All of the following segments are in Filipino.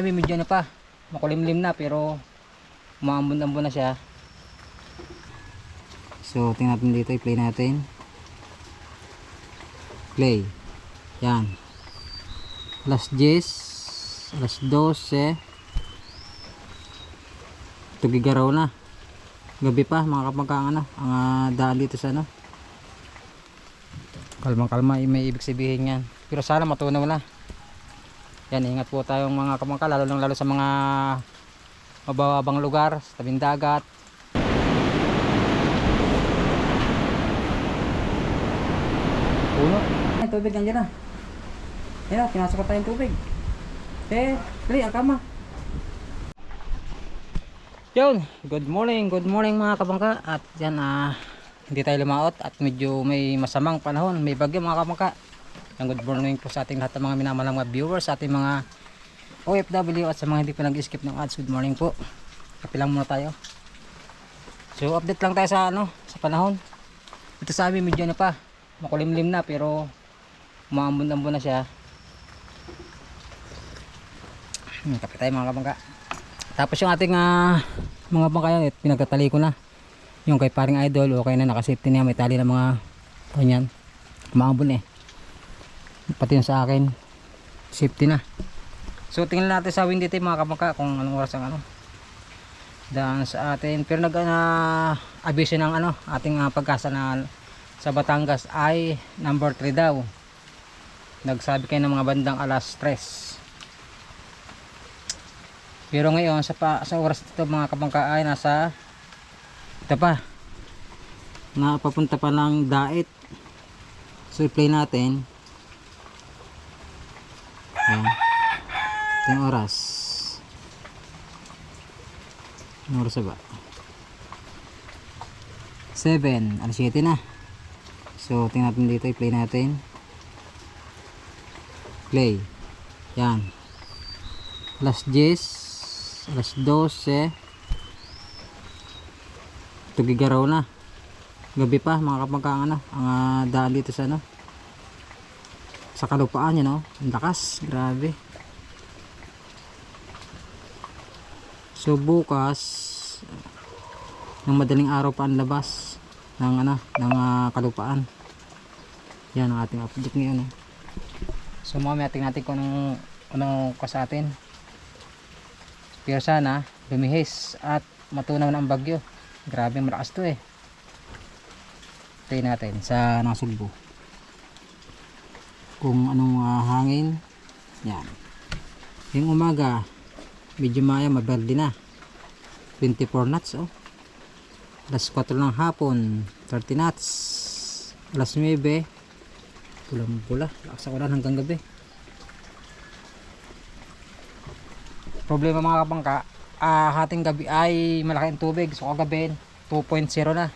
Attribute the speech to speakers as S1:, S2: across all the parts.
S1: Medyo na pa, makulimlim na pero umaambon-ambon na siya. So tingnan natin dito, i-play natin. Play. Yan. Alas 10, alas 12. Tugigaraw na. Gabi pa mga kapagka ang daan dito sa kalmang-kalma, may ibig sabihin yan. Pero sana matunaw na. Yan, ingat po tayong mga kamangka, lalo sa mga mababang lugar, sa tabing dagat. Puno. Ay, tubig nandiyan na. Yan, pinasok ko tayong tubig. Dali, ang kama. Yun, good morning mga kabangka. At yan, hindi tayo lumaot at medyo may masamang panahon, may bagyo mga kabangka. Good morning po sa ating lahat ng mga minamalang mga viewers, sa ating mga OFW at sa mga hindi pa nag-skip ng ads. Good morning po. Kape lang muna tayo. So update lang tayo sa sa panahon. Ito sa amin medyo na pa, makulimlim na pero umaambon-ambon na siya. Kape tayo mga kabangka. Tapos yung ating mga bangka yan, pinagtatali ko na. Yung kay paring idol, okay na, nakasafety niya, may tali na mga ganyan. Umaambon pati yung sa akin safety na. So tingnan natin sa wind dito mga kabangka kung anong oras ang daan sa atin. Pero abiso ng ating pagkasa na sa Batangas ay number 3 daw. Nagsabi kayo ng mga bandang alas 3. Pero ngayon sa oras dito mga kabangka ay nasa ito pa, napapunta pa ng Dait. So i-play natin. Yan. Ito yung oras. Anong oras ba? 7. Alas 7 na. So tingnan natin dito, i-play natin. Play. Yan. Alas 10, alas 12. Tugigaraw na. Gabi pa mga kapagka ang daan dito sa sa kalupaan yan, ang lakas, grabe. So bukas ng madaling araw pa ang labas ng ng kalupaan. Yan ang ating update ngayon. So mamaya tingnan natin kung anong sa atin. Pero sana lumihis at matunaw na ang bagyo. Grabe malakas to Tayo natin sa Sulbo kung anong hangin. Yan, yung umaga medyo maberde na, 24 knots. Alas 4 ng hapon 30 knots. Alas 9 pulang pula, lakas ako lang hanggang gabi. Problema mga kabangka, hating gabi ay malaki ang tubig. So kagabi 2.0 na,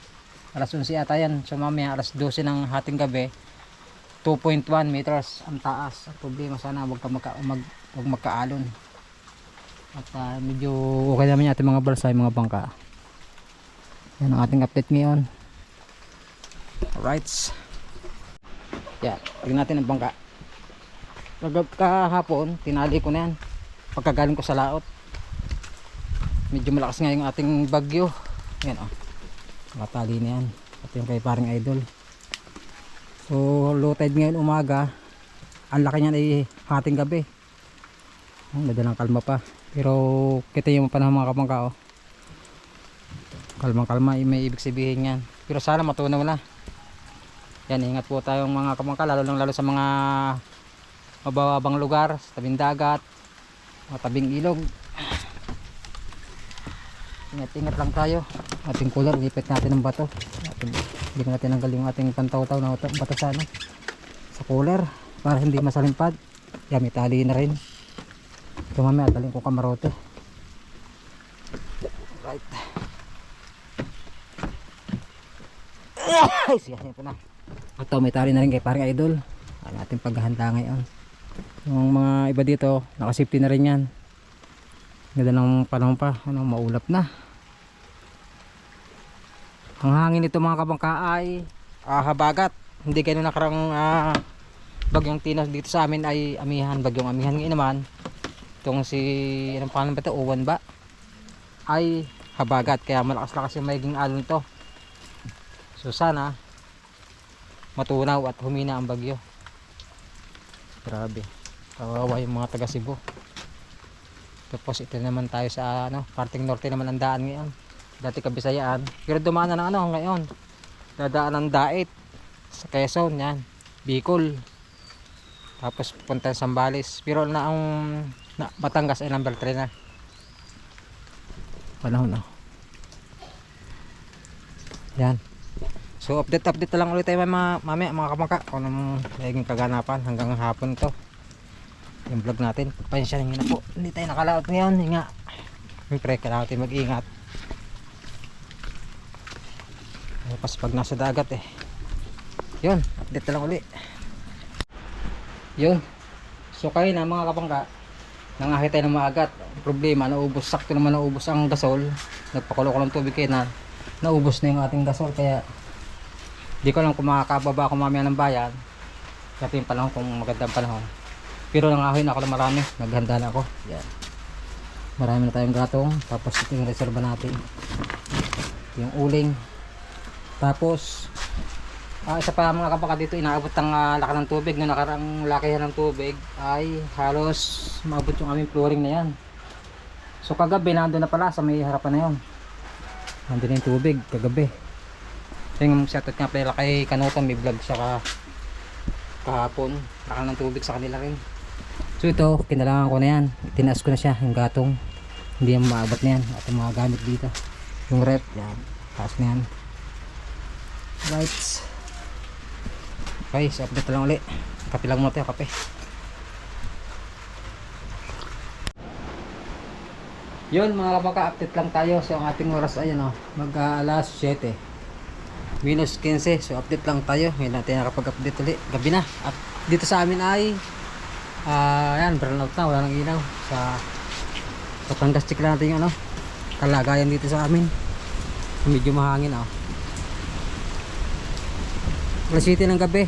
S1: alas 11 ata yan. So mamaya alas 12 ng hating gabi 2.1 meters ang taas. Ang problema, sana huwag magkaalon. At medyo okay naman yung ating mga balsay, mga bangka. Yan ang ating update ngayon. Alright. Yan, tignan natin ang bangka. Kahapon tinali ko na yan pagkagaling ko sa laot. Medyo malakas nga yung ating bagyo. Yan nakatali na yan. At yung kay paring idol. So low tide ngayon umaga, ang laki niyan ay hating gabi. Madalang kalma pa, pero kita yung panahon mga kabangka kalmang-kalma, may ibig sabihin yan. Pero sana matunaw na. Yan, ingat po tayong mga kabangka, lalo sa mga mababang lugar, sa tabing dagat, tabing ilog. Ingat lang tayo. Ating cooler, ilipit natin ng bato. Hindi natin nanggal yung ating pantaw-taw na bato sa cooler para hindi masalimpad. Yan, may tali na rin. Ito mamaya taling ko kamarote. Right. Ay, siya po na. Ito, may tali na rin kay paring idol. Ang ating paghahanda ngayon. Yung mga iba dito, nakasafety na rin yan. Ganda ng panahon pa, maulap na. Ang hangin nito mga kabangka ay habagat. Hindi kayo nakarang bagyong Tinas dito sa amin ay amihan, bagyong amihan. Ngayon naman Itong si, anong pangalan ba ito? Uwan ba? Ay habagat, kaya malakas-lakas yung magiging alon to. So sana matunaw at humina ang bagyo. Grabe, kawawa yung mga taga Cebu. Tapos ito naman tayo sa ano, parting norte naman ang daan ngayon. Dati Kabisayaan, pero dumaan na ng ano ngayon. Dadaan ng Dait sa Quezon, yan, Bicol. Tapos punta sa Zambales. Pero na ang Batangas ay number 3 na. Panahon na. Yan. So update na lang ulit tayo mamaya mga kamangka kung anong naging kaganapan hanggang hapon to yung vlog natin. Pasensya nyo na po, hindi tayo nakalaot ngayon. Nga, siyempre kailangan natin mag-ingat. Tapos pag nasa dagat yun, update na lang ulit. Yun, so kayo na mga kamangka, nangahit tayo ng maagat. Problema, naubos, sakto naman naubos ang gasol. Nagpakulo ko ng tubig kayo na naubos na yung ating gasol, kaya di ko lang kung makakababa ako mamaya ng bayan kasi yung panahon kung magandang panahon. Pero nangahoy na ako ng marami, naghanda na ako. Yan, marami na tayong gatong. Tapos ito yung reserva natin, yung uling. Tapos isa pa mga kapaka dito, inaabot ang laki ng tubig. Noong nakarang lakihan ng tubig ay halos maabot yung aming flooring na yan. So kagabi nandun na pala sa may harapan na yun, nandun na yung tubig kagabi. So yung shoutout nga pala kay Kanutan, may vlog siya kahapon, laki ng tubig sa kanila rin. So ito, kinalangan ko na yan, tinaas ko na siya, yung gatong hindi yung maabot na yan at yung mga gamit dito, yung rep, yan, taas na yan. Right, okay, so update lang ulit. Kape lang muna tayo, kape. Yun mga kapaka-update lang tayo. So ang ating oras ay mag alas 7 minus 15. So update lang tayo. Ngayon natin nakapag-update ulit. Gabi na. At dito sa amin ay yan, burnout na. Wala nang ilaw. Sa Batangas, check natin yung kalagayan dito sa amin. Medyo mahangin Alas 7 ng gabi.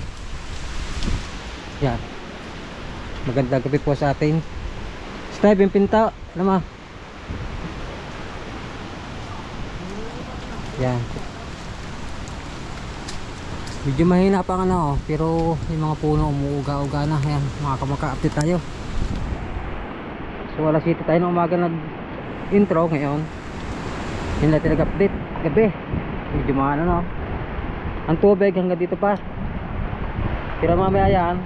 S1: Yan. Magandang gabi po sa atin. Steve, yung pinta. Alam mo. Yan. Medyo mahina pa pero yung mga puno umuuga-uga na. Yan, mga kamaka-update tayo. So alas 7 tayo ng umaga nag-intro ngayon. Hindi natin nag-update gabi. Medyo mahina ang tubig hanggang dito pa. Pero mamaya yan,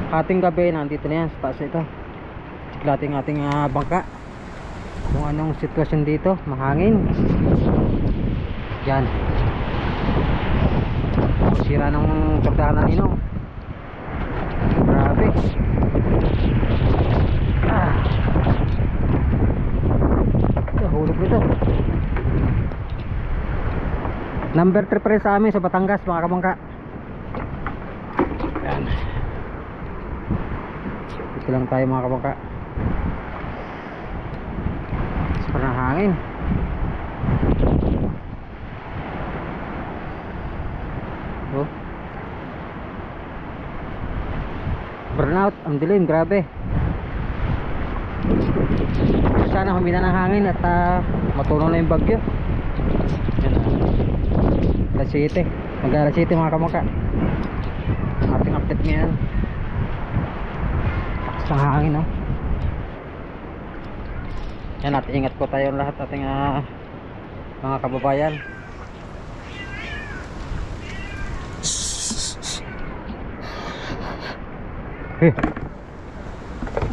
S1: ating gabi nandito na yan sa taas ito. Check natin ating bangka kung anong sitwasyon dito. Mahangin yan, sira ng kardahan ng Ninong. Grabe. Hulog nito. Number 3 pa rin sa amin sa Batangas mga kamangka. Yan. Ito lang tayo mga kamangka. Parang hangin. Oh. Burnout, ang dilim, grabe. Sana humina ng hangin at matunaw na yung bagyo. Yan. Alas 7, mag-alas 7 mga kamangka. Ating update ngayon. Lakas ng hangin Yan, natin ingat po tayo lahat ating mga kababayan.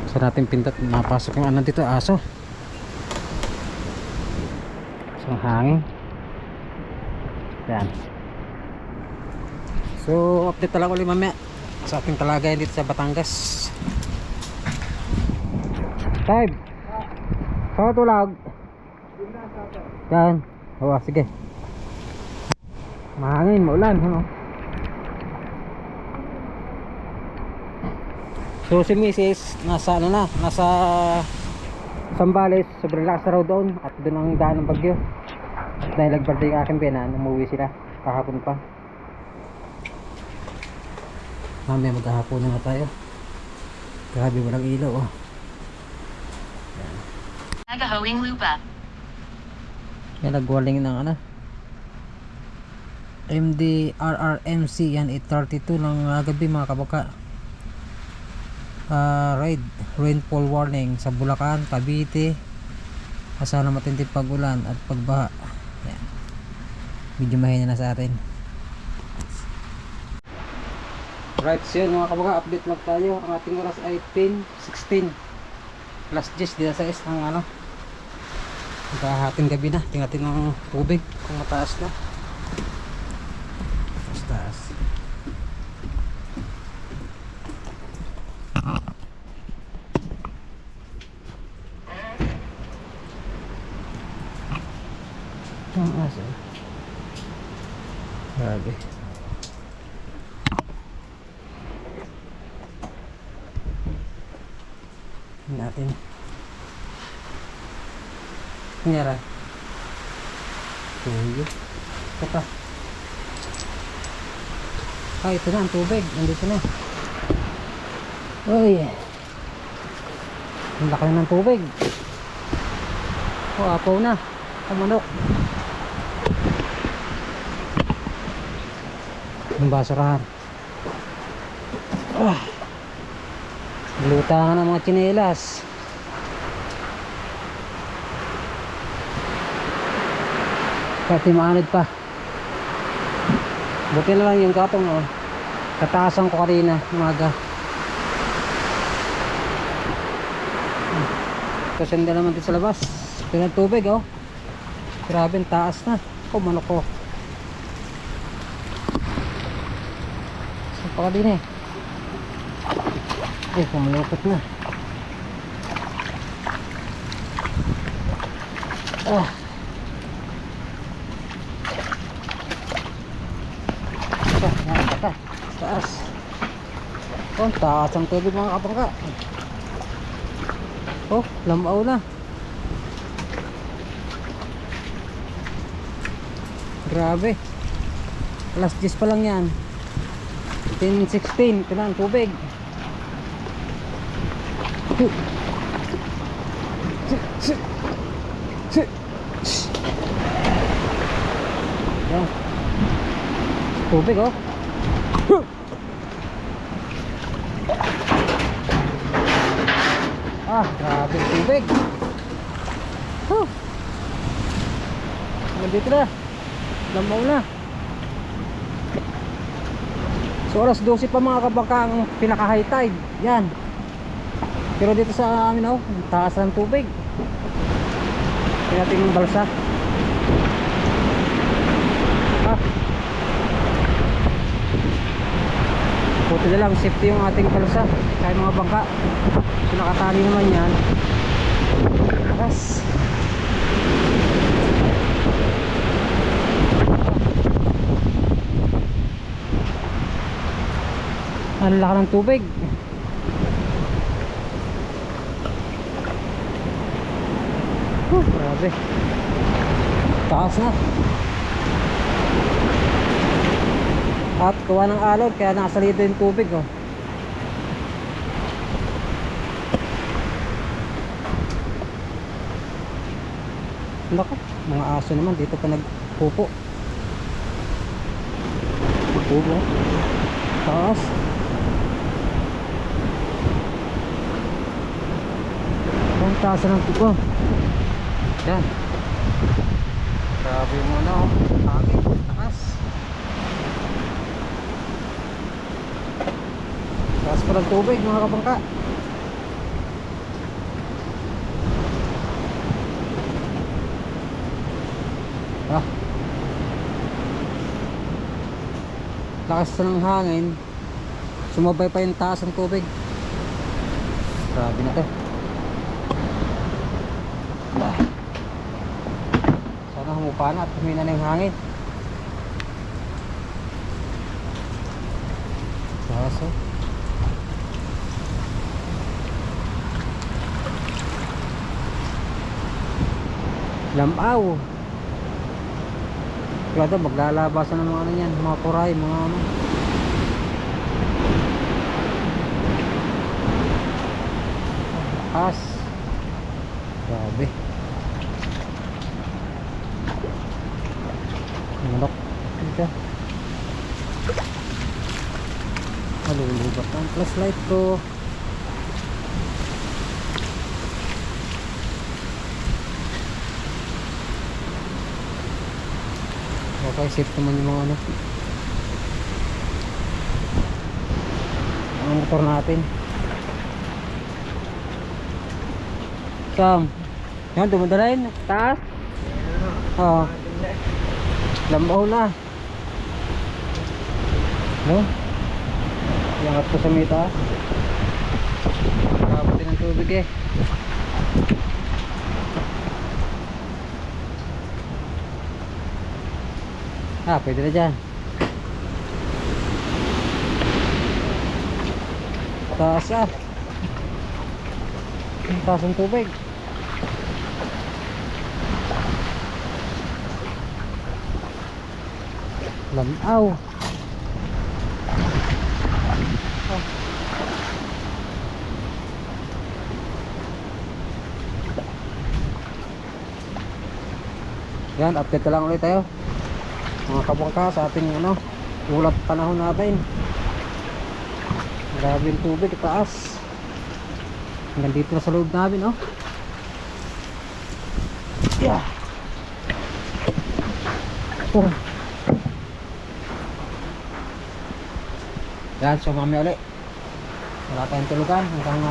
S1: Sa natin pintat, napasok yung dito, aso. Isang hangin. Yan. So update talaga ulit mamaya sa ating talagay dito sa Batangas. Time. Saan tulag? Yan. Sige. Mahangin, maulan So si Mrs. nasa nasa Zambales, sobrang lakas na raw doon at doon ang daan ng bagyo. At dahil nagbarte yung aking biyanan, umuwi sila kahapon pa. Mamaya maghahapon na tayo. Grabe, walang ilaw
S2: Agahoing Lupa.
S1: Yan, nagwaling ng ano, MDRRMC. Yan, 8:32 ng gabi mga kabaka. Red rainfall warning sa Bulacan, Cavite. Asahan na matinding pag-ulan at pagbaha. Yan, medyo mahina na sa atin. Right, so yun mga kabaka, update lang tayo. Ang ating oras ay 10:16 last 10 dito sa ng ano, hating gabi na. Tingnan natin ng tubig kung mataas na. Mas taas. Ang aso. Grabe. Natin. Nangyara. Tuyo. Ito pa. Ito na ang tubig. Nandito na. Uy. Ang laki na ng tubig. Apaw na. Manok. Yung basurahan. Lutangan ng mga tsinelas. Pati maanid pa. Buti na lang yung gatong, oh. Kataasan ko kanina umaga. Kasi hindi naman din sa labas. Ito na tubig, oh. Grabe, taas na. Manok ko. Saan pa ka din eh. Ay, pumalupot na. Taas. Taas ang tubig mga kapangka. Lamaw na. Grabe. Alas 10 pa lang yan. 10:16. Ito na ang tubig. Yan. Tubig, oh. Grabe tubig. Nandito na. Lamaw na. So alas 12 pa mga kabaka ang pinaka high tide. Yan. Pero dito sa amin, oh, taas ng tubig. Kaya natin yung balsa. Buti na lang safety yung ating balsa. Kaya mga bangka, kung nakatali naman yan, takas. Ang laki ng tubig. Grabe. Taas na. At kuha ng alog kaya nakasalito yung tubig, oh. Naku, mga aso naman dito pa nagpupo. Pupo. Taas. Ang taas ng tubo. Yan. Grabe mo na, oh. Hangin, taas. Taas pa ng tubig mga kabangka. Lakas ng hangin, sumabay pa yung taas ng tubig. Grabe na to. Sana humupa na at humina na yung hangin. Kaso lamaw. Kaya ito maglalabasan ng mga ano yan, mga kuray, mga ano. Lakas. Grabe. Manok. Dito. Malulubat ang flashlight ko. Okay, safe naman yung mga ano. Ang motor natin. Sam. Yan, dumadalain. Taas. Oo. Lambaw na. No? Iangat ko sa may taas. Kabuti ng tubig eh. Pwede na dyan. Taas ah. Taas ang tubig. Lamaw. Yan, update na lang ulit tayo mga kabangka sa ating ano, ulat panahon natin. Grabe yung tubig, taas. Hanggang dito na sa loob namin, oh. Yeah. Oh. Yan, so mamaya ulit. Wala tayong tulugan hanggang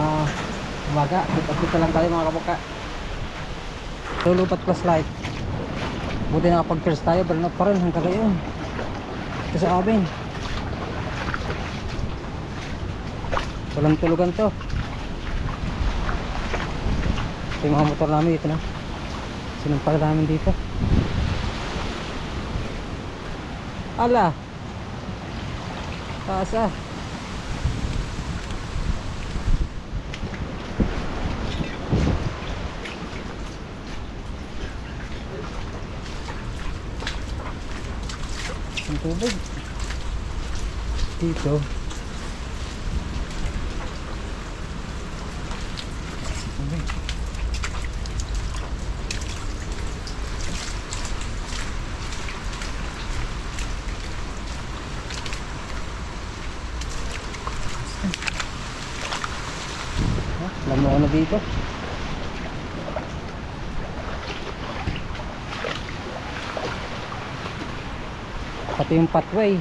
S1: umaga. Update lang tayo mga kabangka. Tulupat flashlight. Buti nakapag-first tayo, pero na pa rin hanggang ngayon. Ito sa amin. Walang tulugan to. Ito yung mga motor namin dito na. Sinampal namin dito. Ala! Taas ah. Ang tubig dito. Tubig. Alam mo na dito. Pati yung pathway.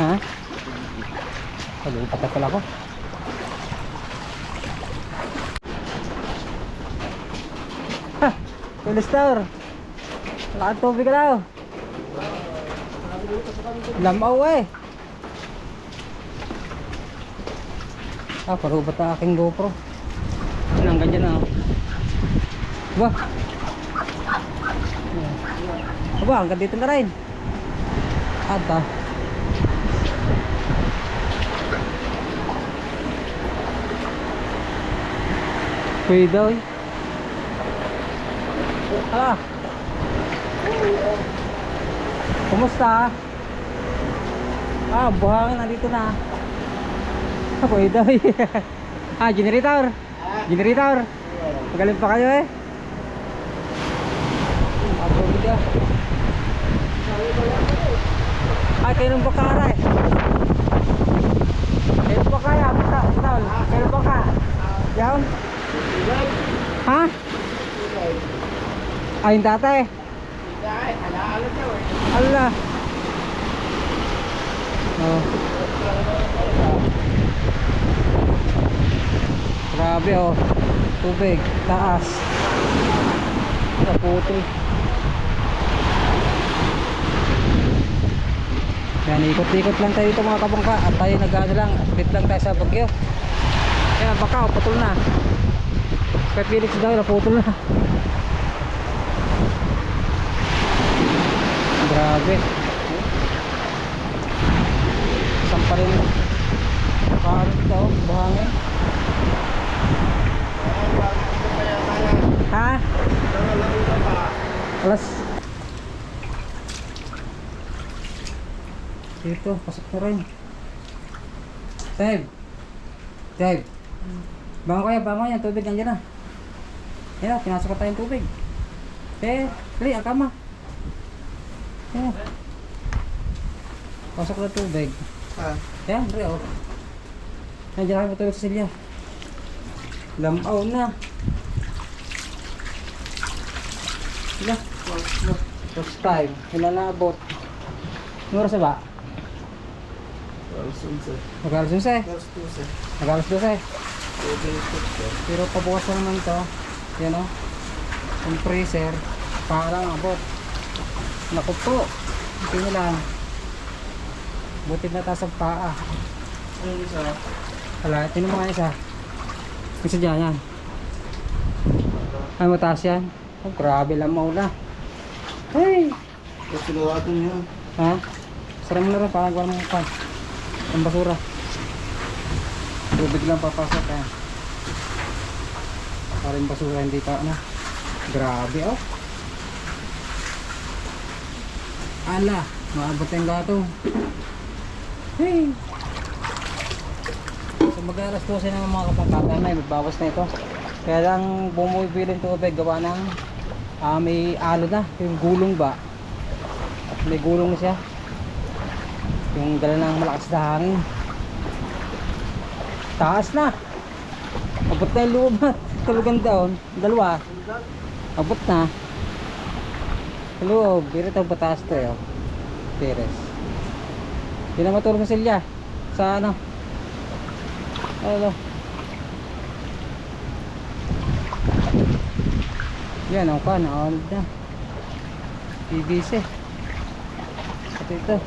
S1: Ha? Palupat na pala ko. Ha! Tulistor! Wala kang tubig ka daw. Lamaw eh. Parubat na aking GoPro. Nanggan dyan na. Ba? Aba, hanggang dito na rin. Ata. Pwede daw eh. Ah. Kumusta? Buhangin nandito na. Pwede daw eh. Generator. Generator. Magaling pa kayo eh. Kayo ng bakara eh. Kayo ng bakara. Kayo ng baka. Yan. Ha? Yung dati. Ala. Oh. Grabe oh. Tubig. Taas. Naputol. Yan, ikot-ikot lang tayo dito mga kabangka. At tayo nag-ano lang, update lang tayo sa bagyo. Yan, baka putol na. Kay Felix daw, naputol na. Grabe. Isang pa rin. Paano ito, buhangin. Ha? Alas. Dito, pasok na rin. Save. Save. Bango yan, tubig nandiyan na. Yan, pinasok na tayong tubig. Dali, ang kama. Yan. Pasok na tubig. Yan, dali oh. Nandiyan na kayo matulog sa silya. Lamaw na. Sila. First time. Wala na abot. Ano oras na ba? Mag-alas 11. Mag-alas 12. Pero pabukas na naman to. Yan o. Yung freezer. Parang abot. Naku po. Hindi nyo lang. Buti na taas ang paa.
S2: Ano isa?
S1: Wala. Tinan mo nga isa. Isa dyan yan. Ay mataas yan. Oh, grabe lang maula. Hey!
S2: Sinuratan niya.
S1: Ha? Sarang mo na rin. Parang gawa ng pan. Ang basura. Tubig lang papasok eh. Parang basura hindi pa ano. Grabe oh. Ala, maabot yung gato. Hey! So mag-alas 12 na mga kapangkatan na magbawas na ito. Kaya lang bumibili ng tubig gawa ng may alo na, yung gulong ba. At may gulong na siya. Yung dala ng malakas na hangin. Taas na. Abot na yung loob at tulugan down. Dalawa. Abot na. Sa loob. Birit ang pataas to yun. Pires. Hindi na matulog sa silya. Sa ano. Ano. Yan ang kan. Nakalad na. PVC. Ito ito.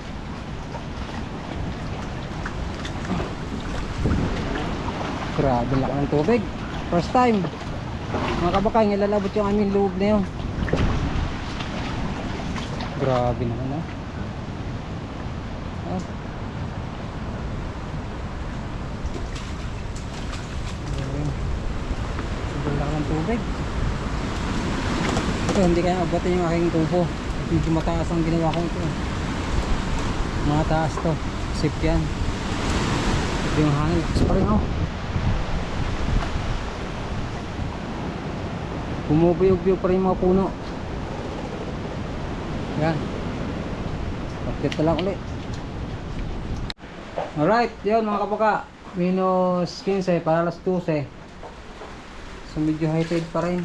S1: Grabe laki ng tubig. First time. Mga kabakay, ilalabot yung aming loob na yun. Grabe naman ah. Sobrang laki ng tubig. Ito, hindi kaya abatin yung aking tubo. Medyo mataas ang ginawa ko ito. Mataas to. Safe yan. Ito yung hangin. Lakas pa rin ako. Bumubuyog-buyog pa rin yung mga puno. Yan. Update na lang ulit. Alright, yun mga kapaka. Minus 15 para alas 12. So medyo high tide pa rin.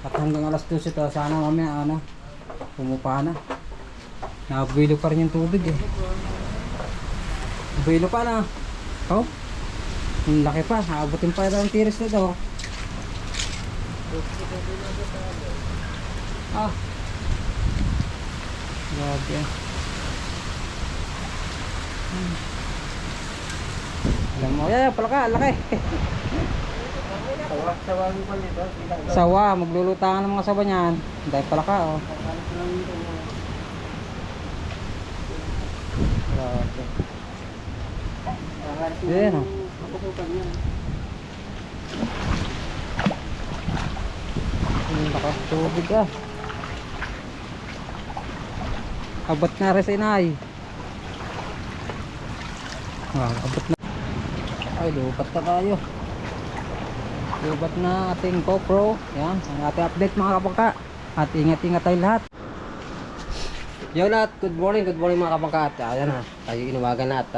S1: At hanggang alas 12 to, sana mamaya ano, pumupa na. Nabuilo pa rin yung tubig eh. Nabuilo pa na. Oh, ang laki pa. Abutin pa rin ang tiris na to. Ah, grabe ah. Alam mo, yan, palaka, laki. Sawa, maglulutangan ng mga sawa niyan. Dahil palaka oh. Grabe. Yan oh. Lakas tubig ah. Abot na rin sa inay. Abot na. Ay, lupat na tayo. Lupat na ating GoPro. Yan, ang ating update mga kapangka. At ingat-ingat tayo lahat. Yo lahat, good morning mga kapangka. At ayan ha, tayo inuwagan na at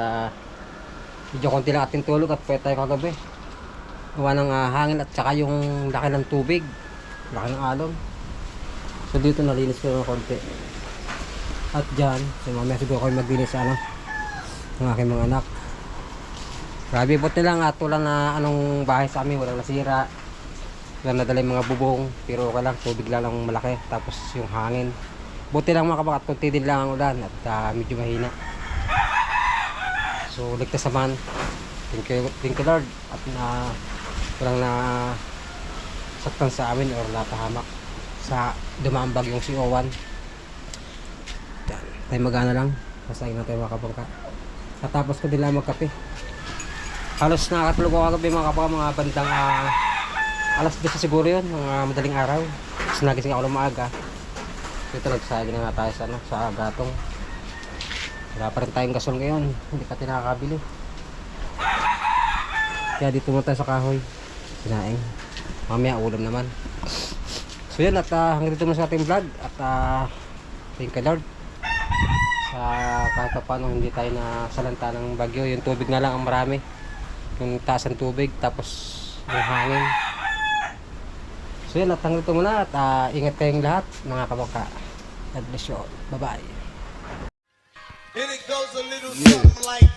S1: medyo konti lang ating tulog at pwede tayo kagabi. Gawa ng hangin at saka yung laki ng tubig. Laki ng alon. So dito nalinis ko ng konti. At dyan, so mamaya siguro ako maglinis ano, ng aking mga anak. Grabe buti lang at walang na anong bahay sa amin, walang nasira. Walang nadala yung mga bubong, pero okay lang, tubig lang malaki. Tapos yung hangin. Buti lang mga kabakat, kunti din lang ang ulan at medyo mahina. So ligtas naman. Thank you Lord. At walang na saktan sa amin or napahamak sa dumaang bagyong si Owan. Tayo magana lang. Masahin na tayo mga kabangka. At tapos ko din lang magkape. Halos nakakatulog ako kagabi mga kapaka, mga bandang alas 10 siguro yun, mga madaling araw. Tapos nagising ako ng maaga. Dito nagsagin na nga tayo sa, sa gatong. Wala pa rin tayong gasol ngayon, hindi ka tinakabili. Kaya dito muna tayo sa kahoy. Sinaing. Mamaya ulam naman. So yun, at hanggang dito muna sa ating vlog. At thank you Lord. Sa kahit pa paano hindi tayo nasalanta ng bagyo. Yung tubig na lang ang marami. Yung taas ng tubig. Tapos yung hangin. So yun, at hanggang dito muna. At ingat kayong lahat mga kabaka. God bless you all. Bye bye.
S3: And it goes a little something like